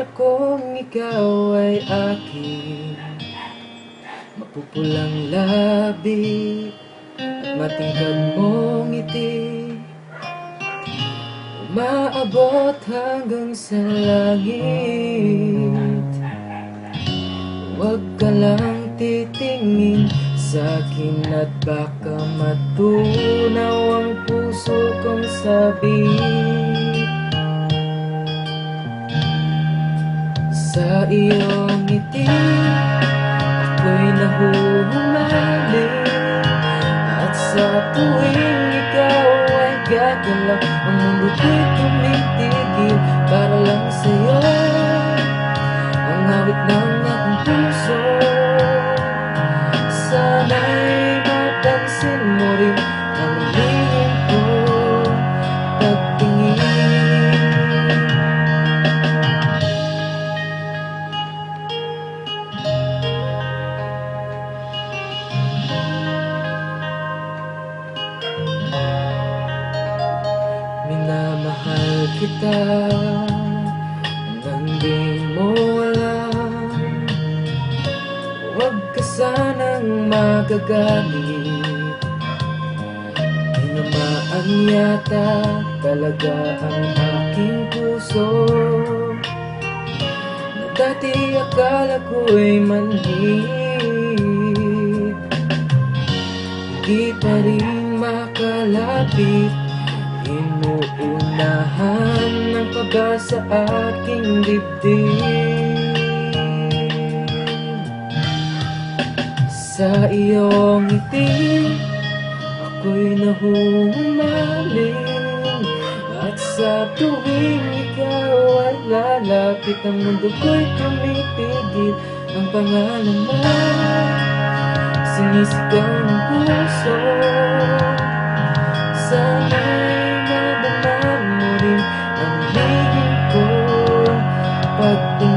akala kong ikaw ay akin. Mapupulang labi at matingkad mong ngiti, umaabot hanggang sa langit. Huwag ka lang titingin sa'kin at baka matunaw ang puso kong sabik. Sa iyong ngiti ako'y nahuhumaling, at sa tuwing ikaw ay gagalaw, ang mundo ko'y tumitigil para lang sa'yo. Ang awit ng aking puso, sana'y mapansin mo rin ang lihim kong pagtingin. Minamahal kita nang di mo alam. Huwag ka sanang magagalit, tinamaan yata talaga ang aking puso, na dati akala ko'y manhid. Di pa rin makalapit, inuunahan ng pagka sa aking dibdib. Sa iyong ngiti ako'y nahuhumaling, at sa tuwing ikaw ay lalapit, ang mundo ko'y tumitigil. Ang pangalan mo sinisigaw ng puso, sana'y madama mo rin ang lihim kong pagtingin.